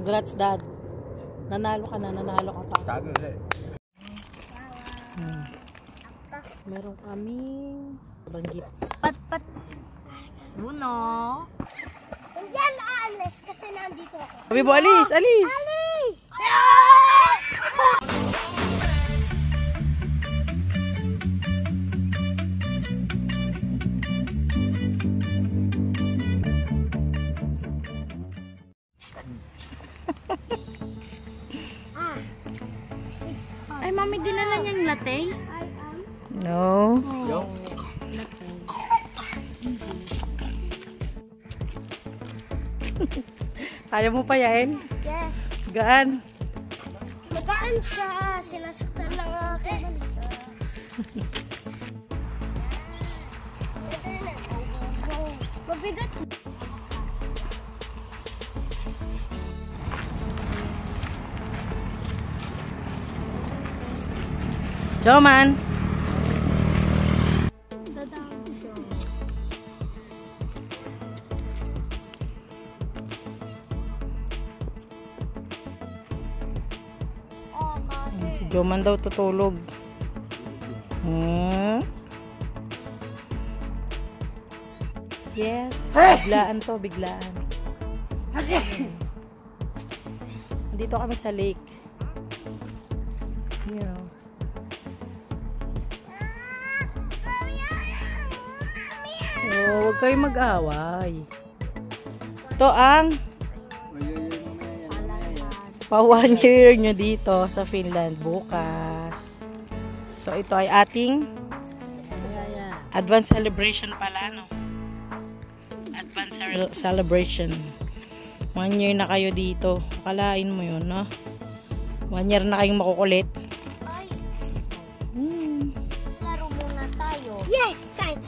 Congrats, Dad. Nanalo ka na, nanalo ka pa. Tago ulit. Meron kaming banggit. Pat. Uno. Hindi yan aalis kasi nandito ako. Sabi mo, alis! Ali! Ay, mami, dinala niyang latte? No. Yo. Kaya mo pa yan? Yes. Gaan. Magaan siya. Sinasaktan lang ako. Mabigat. Joman. Dadaan siya. Oh, kasi. Si Joman daw tutulog. Yes. Biglaan to, biglaan. Dito kami sa lake. You know. Oh, huwag kayong mag-away. Ito ang pa-1 year nyo dito sa Finland bukas. So, ito ay ating advance celebration pala, no? Advance celebration. 1 year na kayo dito. Akalain mo yun, no? 1 year na kayong makukulit. Ay. Laro muna tayo. Yay! Kain.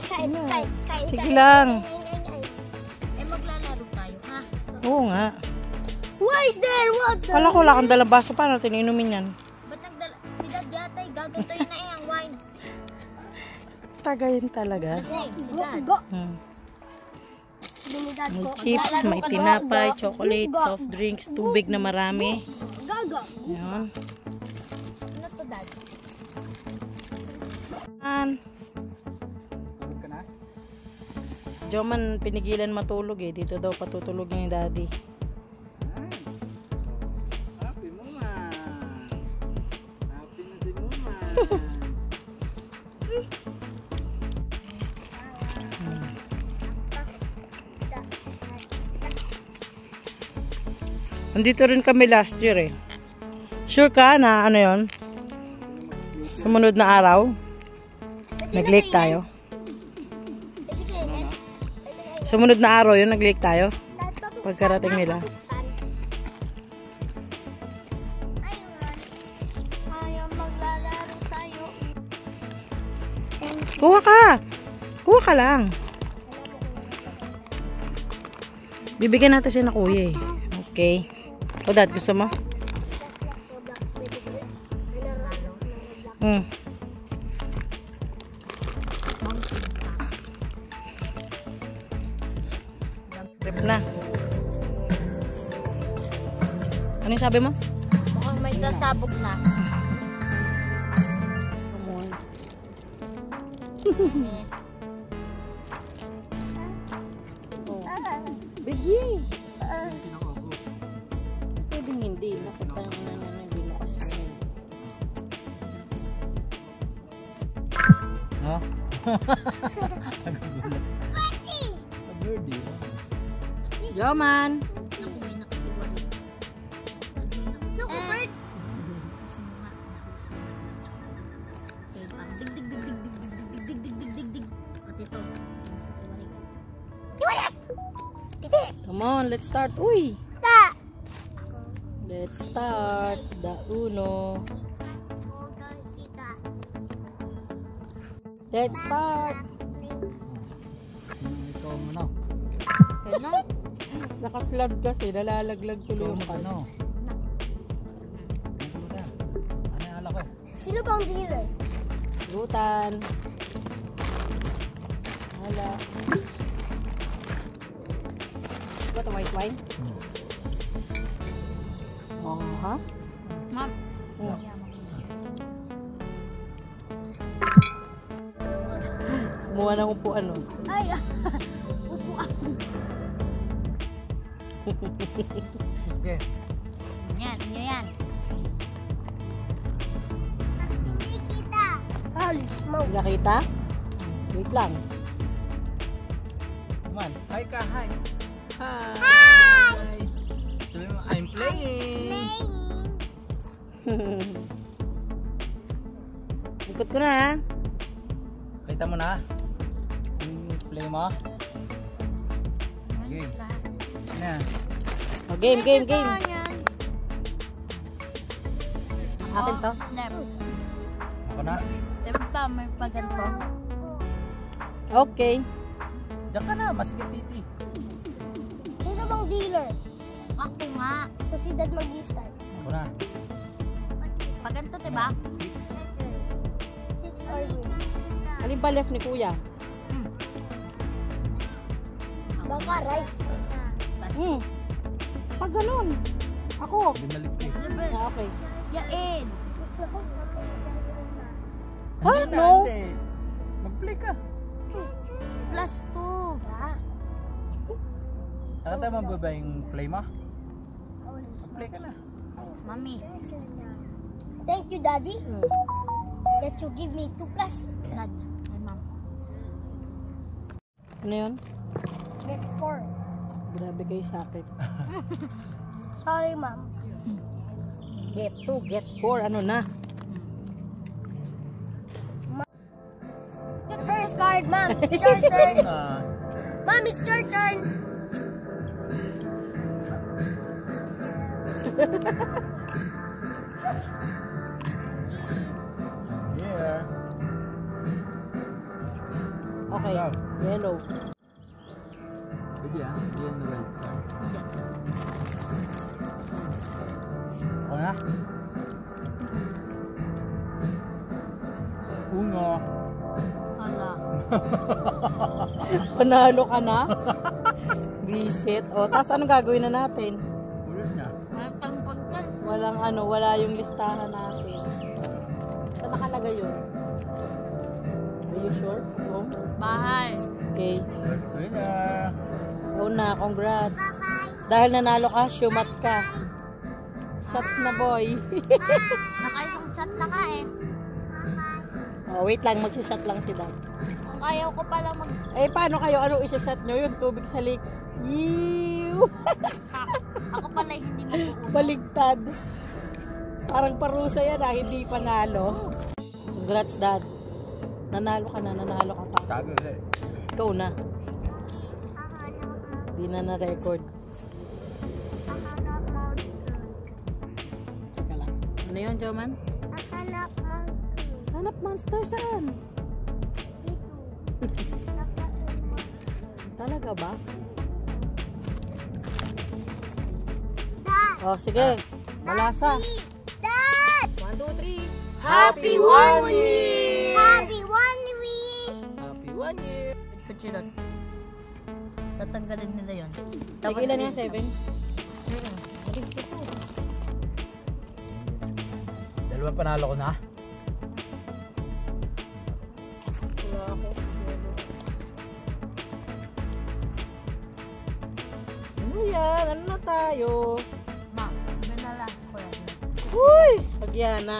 Sige lang. Eh, maglalaro tayo, ha? Oo nga. Why is there water? Wala ko, wala kang dalang baso. Paano natin inumin yan? Ba't nagdala? Si Dad yata, gagantoy na ang wine. Tagayin talaga. Kasi, si Dad. Binidad ko. May chips, may tinapay, chocolate, soft drinks, tubig na marami. Gaga. Ayan. Ano to, Dad? Joman, pinigilan matulog eh. Dito daw patutulogin ni Daddy. Happy mama. Happy na si mama. Nandito rin kami last year eh. Sure ka na ano yon? Sumunod na araw? Nag-lake tayo. Sumunod na araw yun, nag-lake tayo. Pagkarating nila. Ayaw maglalaro tayo. Kuha ka! Kuha ka lang. Bibigyan natin siya na kuya eh. Okay. O Dad, gusto mo? Trip na. Ano yung sabi mo? Mukhang may sasabog na. Bigyi! Pwedeng hindi. Nakita yung hindi lakas yun. Ha? Birdie. Joman! Naku, may nakatiwa rin. Naku, bird. Kasi mga kaya parang dig. At ito, nakatiwa rin. Come on, let's start. Uy! Ta. Let's start the Uno. Let's start. Ikaw mo na. Kaya na. Naka-flood kasi, nalalaglag tuloy yung Ano? Ano yung ala ko? Sino ba ang dealer? Gutan. Hala. Ito white wine? Ha? Ma'am. Oh. Kumuha ng upuan, no? Ay, upuan. Okay. Yan, yan. Hindi kita. Holy smoke. Hindi ka kita? Wait lang. Come on. Hi ka, hi. Hi. Sabi mo, I'm playing. Ikot ko na, ha? Kita mo na. Yung play mo. Game. Na. Oh, game. Yan. Akin to. Left. Ako na. Diba pa, may paganto. Okay. Diyan ka na, masikip piti. Sino bang dealer? Ako nga. So si Dad mag-start. Ako na. Paganto, diba? 6. 6 or win. Alin pa left ni Kuya? Baka right. Hmm. Pag ganun. Ako. Binalik ko. Ah, okay. Yain. Ha? Hindi na, No? hindi. Mag-play ka. Plus 2. Nakata mo ba yung play mo? Play ka na. Mami. Thank you, Daddy, that you give me 2 plus. Dad. Ay, ma'am. Ano yun? Get 4. Grabe kayo sa akin. Sorry, Mom. Get 2, get 4. Ano na? First card, Mom. It's your turn. Ah, Mom, it's your turn. yeah. Okay. Yellow. Pwede ah. Yan na well. Ako na. Uno. Hala. Panalo ka na? Visit. O, tapos anong gagawin na natin? Ulit na. Matang pagkas. Walang ano, wala yung listahan natin. Saan nakalagay yun? Are you sure? Home? Bahay. Okay. Winner. Go na, congrats. Dahil nanalo ka, shumat ka. Shot na boy. Nakaisang chat na ka eh. Oh, wait lang, magsishot lang si Dad. Kung ayaw ko pala mag... Eh, paano kayo? Anong isa-shot nyo? Yung tubig sa lake. Yew! Ako pala hindi mag-uubos. Baligtad. Parang parusa yan ah, hindi panalo. Congrats, Dad. Nanalo ka pa. Tago ulit. Ikaw na. Di na na-record. Teka lang. Ano yun, Joman? Hanap monster saan? Talaga ba? Oh, sige. Malasa. Dad! 1, 2, 3. Happy 1 year! Happy 1 week! Happy 1 year. Kuchilon. Tatanggalin nila yun. Tigilan niya, 7. Dalawang panalo ko na. Wala ako. Ano yan? Ano na tayo? Ma, binalas ko yan. Uy! Pagyana.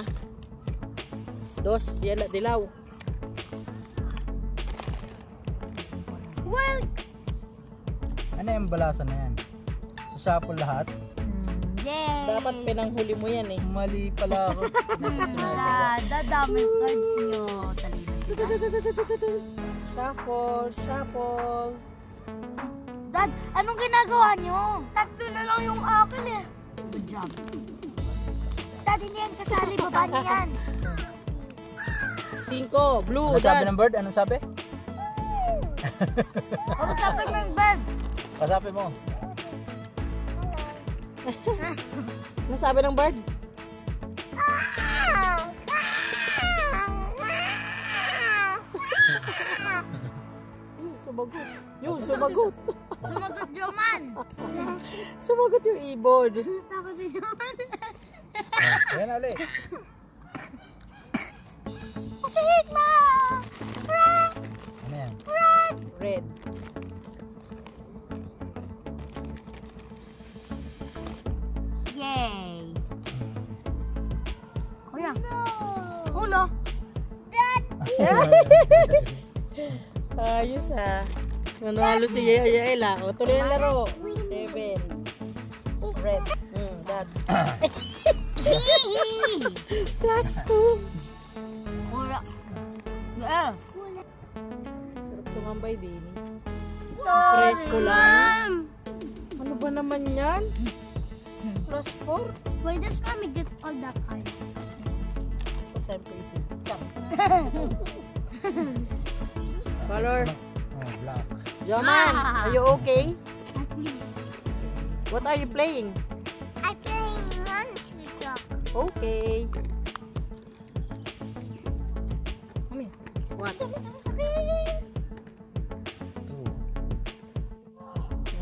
2, yela, dilaw. Well, Ano yung balasan na yan? Sa shuffle lahat? Yay! Dapat pinanghuli mo yan eh. Mali pala ako. Dadami cards nyo. Talino sila. Shuffle, shuffle. Dad, anong ginagawa nyo? 3 na lang yung akin eh. Good job. Dad, hindi yan kasali. Baba niya yan. 5, blue, Ano sabi Dad. ng bird? Anong sabi? Ano sabi mo yung bird? Kasabi mo. Ano sabi ng bird? Sumagot. Yung sumagot. Sumagot Joman. Sumagot yung ibon. Takot si Joman. Ayan na ulit. Sigma! Ano yan? Red. Yay! Kuya. Ulo! Ayos ah. Nanalo si Yaela. O, tuloy ang laro. 7. Red. Dad. Plus 2. Ulo! Sarap tumambay din. Sorry, Presko lang. Ano ba naman yan? Plus 4? Why does mommy get all that kind? Siyempre ito. Color. Oh, black. Joman, are you okay? At least. What are you playing? I'm playing Monster Truck. Okay. Mami. What? 2.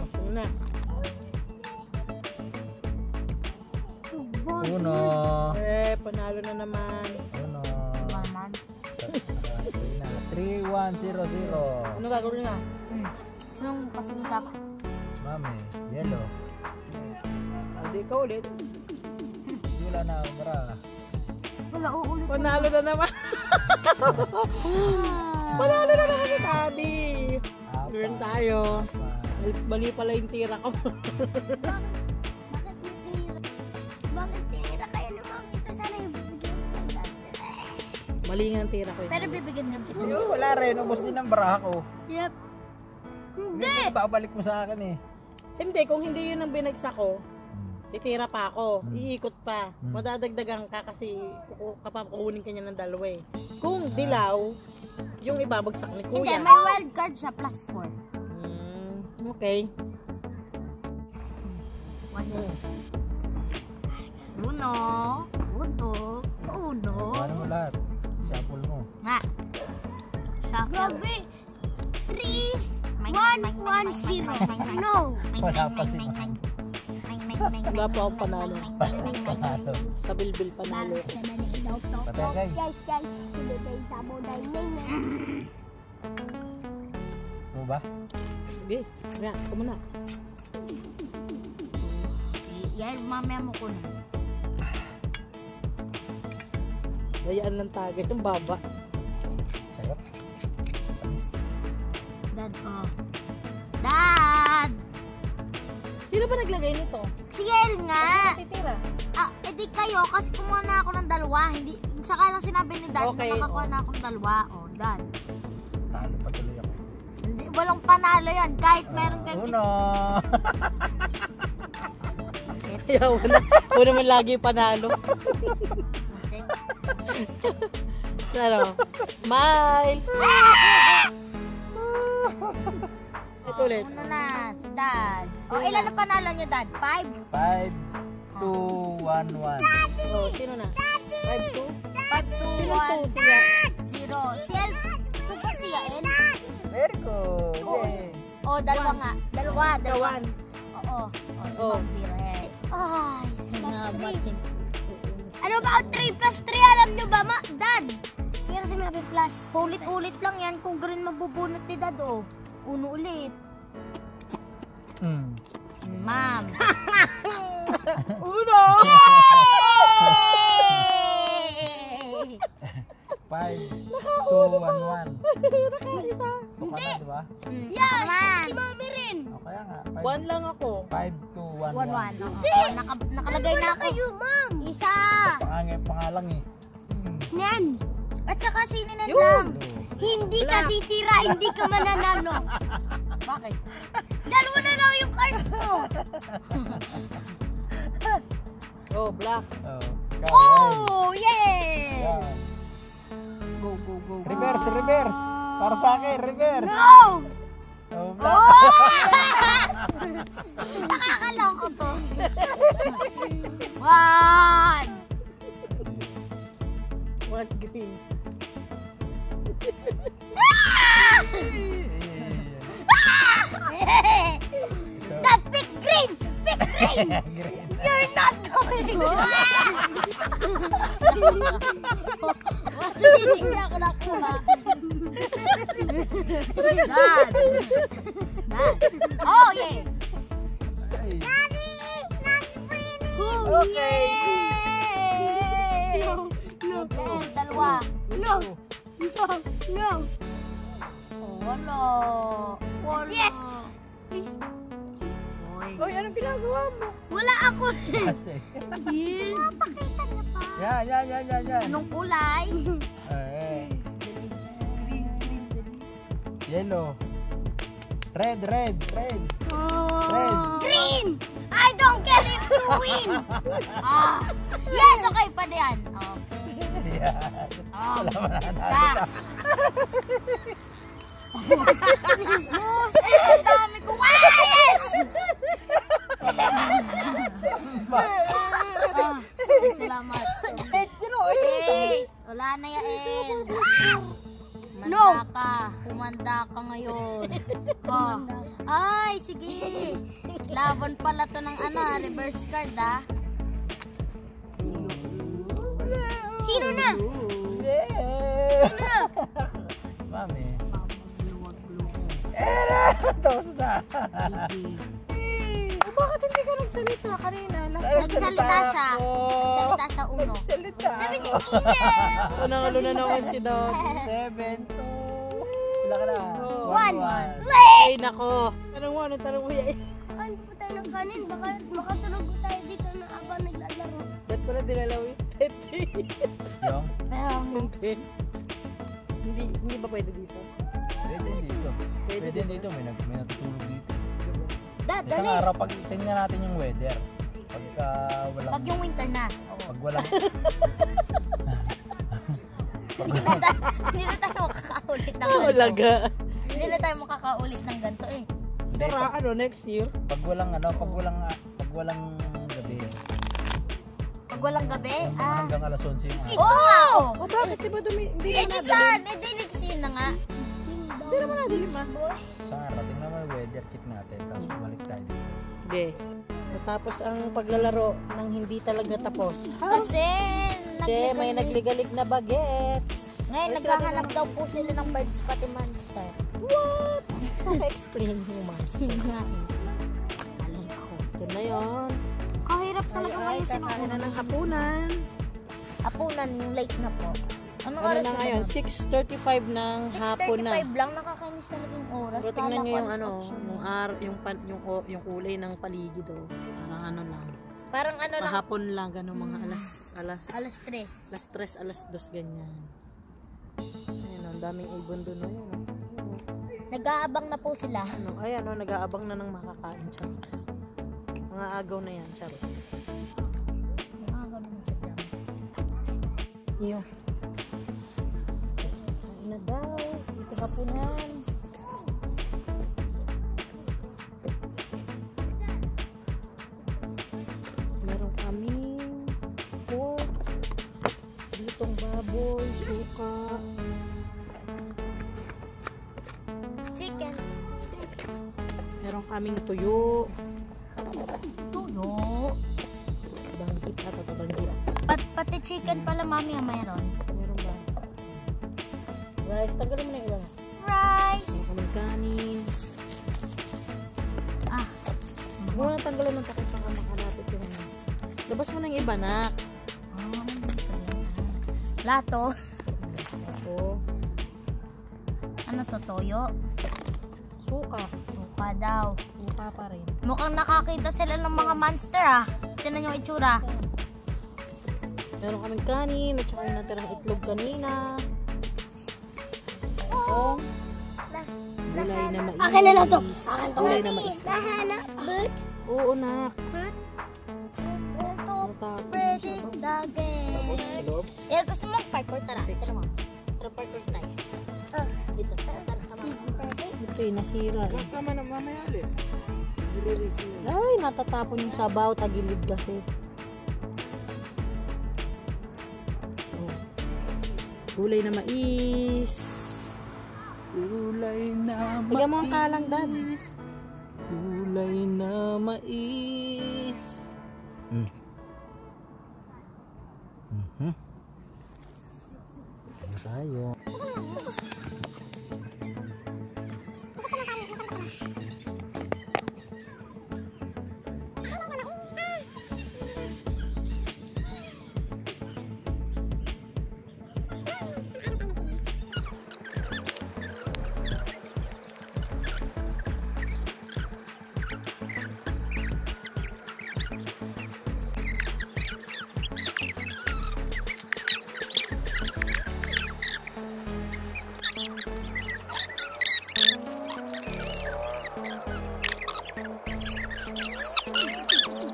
Mas muna. 1. Panalo na naman. 3-1-0-0. Ano gagawin na? Sinong kasunod ako? Mami, yellow. Hindi ka ulit. Wala na, bara. Wala, uulit. Panalo na naman. Panalo na naman si Daddy. Learn tayo. Mali pala yung tira ko. Bakit tira kayo naman? Ito sana yung bibigyan ko kay Dad. Mali nga ang tira ko. Pero bibigyan din kita. Wala rin, ubos din ang bara ko. Yep. Hindi! Babalik mo sa akin eh. Hindi, kung hindi yun ang binagsak ko, titira pa ako. Iikot pa. Madadagdagan ka kasi kapakukunin ka niya ng dalawa eh. Kung dilaw, yung ibabagsak ni Hindi, Kuya. may wild card siya plus 4. Okay. Uno. Ano mo lahat? Shuffle mo. Nga. Shuffle. Grabe. 3-1-1-0. No. Wala pa si Wala pa akong panalo. Panalo. Sa bilbil panalo. Patay kay. Mo ba? Sige. Kaya, kumuna. Yan, mamaya mo ko na. Dayaan ng tagay. Yung baba. Sayap. Tamis. Dad, oh. Dad! Sino ba naglagay nito? Si El nga! Titira. Edi kayo, kasi kumuha na ako ng dalawa. Hindi, saka lang sinabi ni Dad Okay, na nakakuha na akong dalawa. Oh, Dad. Talo pa tuloy ako. Hindi, walang panalo yan. Kahit meron kang Uno. Kaya wala. Wala naman lagi panalo. Ano? Smile! Ito ulit. Una na, si Dad. O, ilan na panalo niyo, Dad? 5? 5-2-1-1. Oh, sino na? 5-2? 5, 2, Sino 1, 2 siya? 0. Si El, 2 ba siya, El? Very good. Yay. O, dalawa nga. Dalawa. Kawan. Oo. O, si Oh. Ma'am 0. Ay, sinabat din. Ano ba ang 3 plus 3? Alam nyo ba, Dad? Kaya sinabi plus. Ulit-ulit lang yan kung green mabubunot ni Dad, oh. Uno ulit. Ma'am. Uno! 5-2-1-1. Nakaisa. Hindi. Diba? Yeah, si Mami rin. O kaya nga. 1 lang ako. 5-2-1-1. 1-1. Nakalagay na ako. Kayo, Ma'am. Isa. Pangalang eh. Yan. At saka sininan Yun. lang. Hindi ka titira, hindi ka mananalo. Bakit? Dalawa na lang yung cards mo. Oh, black. Oh, yeah! Yan. Go, go, go. Reverse, reverse. Para sa akin, reverse. No! Oh, black. Nakakaloko to. 1. 1 green. Dad, pick green! Pick green! Green. You're not going to Masisig niya ako nakuha. Dad. Oh, yeah. Ay. Okay. Dalawa. No. Wala. Yes. Oy, anong ginagawa mo? Wala ako. Kasi. Yes. Yan. Anong kulay? Eh. Yellow. Red. Green. I don't care if you win. Yes, okay pa yan. Okay. Yan. Wala mananalo pa. Moose, ang dami ko. Yes! Salamat. Hey, wala na yael. Humanda ka ngayon. Ay, sige. Laban pala to ng reverse card Sino na? Mami. Tapos na. Bakit hindi ka nagsalita kanina? Nagsalita siya. Nagsalita siya uno. Salita ako. Nanalo na naman si Dog. 7, 2. Wala ka na. 1. Ay, nako. Tanong mo yan. Ano po tayo ng kanin? Baka tulog tayo dito na habang naglalaro. Ba't pala dinalaw yung Yung? Hindi ba pwede dito? Pwede dito. May natutulog dito. Dad, Isang araw, pag tingnan natin yung weather. Pagka walang... Pag yung winter na. Pag walang... Hindi na tayo makakaulit ng ganito. Walaga. Hindi na tayo makakaulit ng ganito eh. Hindi, Sara, next year? pag walang gabi. Pag walang gabi, Hanggang alas 11 yung araw. Oo! O bakit? Diba hindi Eh, na di saan? Eh, di next yun na nga. Hindi naman nadilim Isang araw, tingnan mo yung weather, check natin. Tapos bumalik tayo. Okay. Natapos ang paglalaro ng hindi talaga tapos. Kasi May nagligalig na bagets. ngayon naghahanap daw po sila ng birds pati monster. What? Explain mo, Monster. Alam ko. Ito na yun. Kahirap talaga ngayon sa Kakain na ng hapunan. Apunan yung late na po. Anong Ano oras na ngayon? 6:35 ng hapon na. 6:35 lang, nakakainis talaga yung oras. Pero tingnan Kala nyo ko yung alas 8 yung kulay ng paligid oh. Parang ano lang. Parang ano lang, Pahapon lang, gano'ng mga alas alas 3. 3, alas 2, ganyan. Ayun, ang daming ibon doon. Oh. Nag-aabang na po sila. Ayan, nag-aabang na ng makakain. Charot. Mga agaw na yan, charot. Mga ganun sa jam. Iyo. Kain na daw. Dito hapunan. Meron kaming pork, ditong baboy, suka, Chicken. meron kaming tuyo, Tuyo. banggit at banggit. Pati chicken pala mami mayroon. Meron ba? Rice, tanggalin mo na yung iba. Rice. Meron kaming kanin. Huwag mo na tanggalin ng takip para makalapit yung ano. Labas mo na yung iba, nak. Lato. Ako, Ano to, toyo? suka. Suka daw. Suka pa rin. Mukhang nakakita sila ng mga monster Tingnan yung itsura. Meron kaming kanin, at saka yung natirang itlog kanina. Ito. Gulay na mais. Akin na lang to. Gulay na mais. Nahanap, but Oo, nak. Spreading the game. Eh, gusto mo parkour? Tara, tara mo. Tara, parkour tayo. Dito, tara, tara. Ito eh, nasira eh. Tama na, mamaya ulit. Ay, natatapon yung sabaw, tagilid kasi. Oh. Gulay na mais. Gulay na mais. Bigyan mo ang kalang, Dad. Gulay na mais. Ano tayo?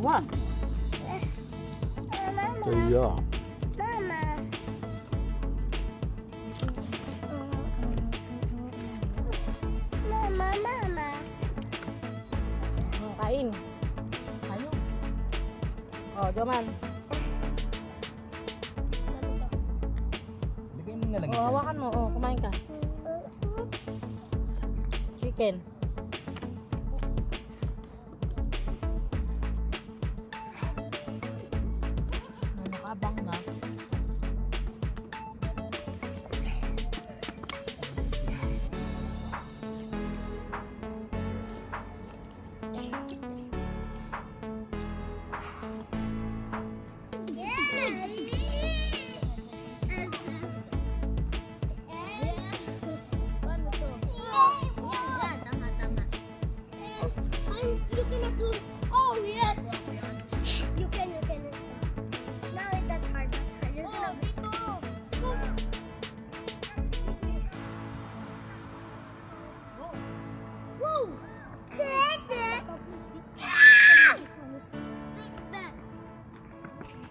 Wow. Kaya. Mama. Kain. Ayun. Oh, Joman. Lagay mo na lang Oh, dyan. hawakan mo. Oh, kumain ka. Chicken. Nakabang na. Paano to? Yan, tama. You cannot do. Oh yes. You can. Now that's hard. You're Oh, gonna. dito. Go. Woo!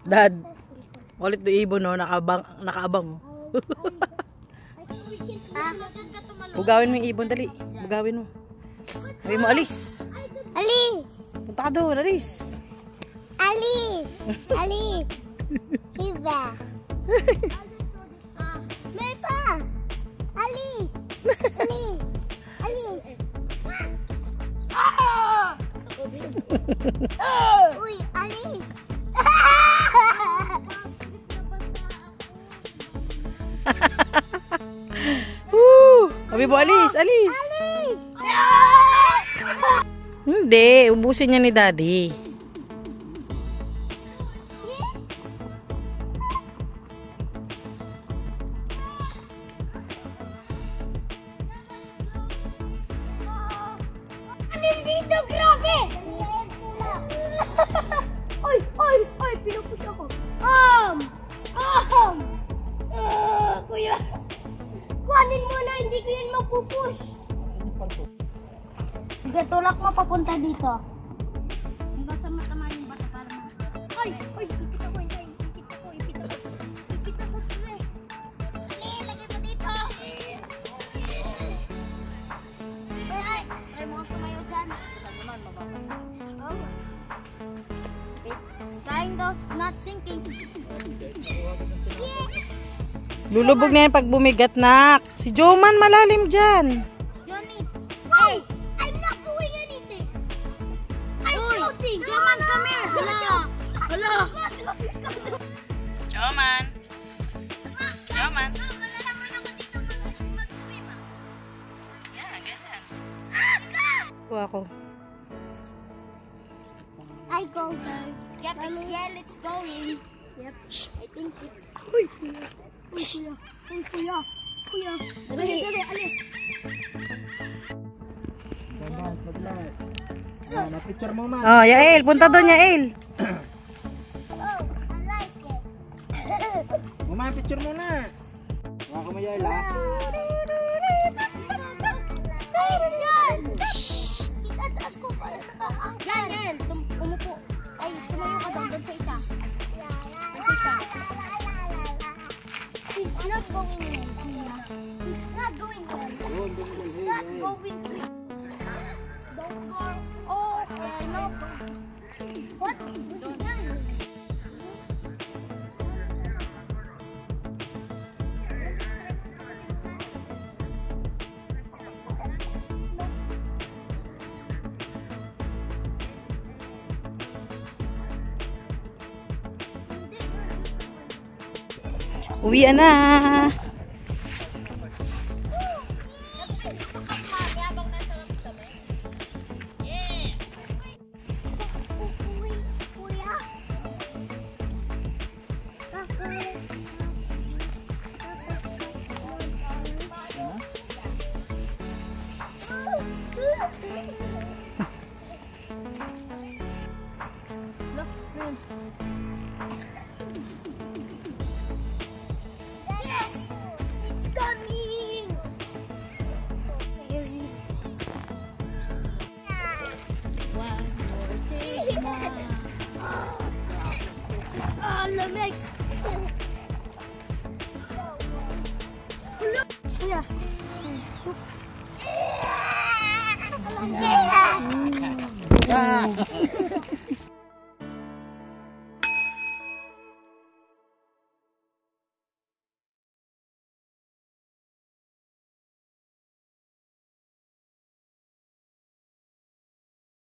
Dad, ulit do ibon no, nakaabang. Bugawin mo yung ibon, dali. Bugawin mo. Sabi mo, alis. Ali! Punta ka doon, alis. Ali! Iba! May pa! Ali! Uy, Ali! Woo! Sabi mo, alis. Hindi, ubusin niya ni Daddy. Dito, grabe! Oy, pinupush ako. Kuya. Kuhanin mo na, hindi ko yun mapupush. Sige, tulak mo papunta dito. Hanggang sa matama yung bata para mo. Oy, ipit ako. Ipit ako, pre. Ali, lagay mo dito. Try mo ang tumayo dyan. It's kind of not sinking. Lulubog na yan pag bumigat, nak. Si Joman malalim dyan. Johnny, Hey, I'm not doing anything. I'm floating. Joman, come here. Hala. Joman. Joman. Malalaman ako dito mag-swim. Yan, ganyan. Aga! Kuha ko. I go there. Yep, it's going. Yep. I think it's... Kuya. Dali, alis. Paglas. Na-picture mo man. Oh, Yael. Punta doon, Yael. Oh, I like it. Mama, picture mo na. Wala ka mayay la. Alis dyan! Itataas ko pa. Yan. Umupo. Ay, tumayo ka doon sa isa. It's not going well. It's not going well. It's not going well. Don't go. Oh, no. What? What's that? Uwian na. Kuya. Look, friend. Yes, it's coming. One more, say more. Ah, lamig.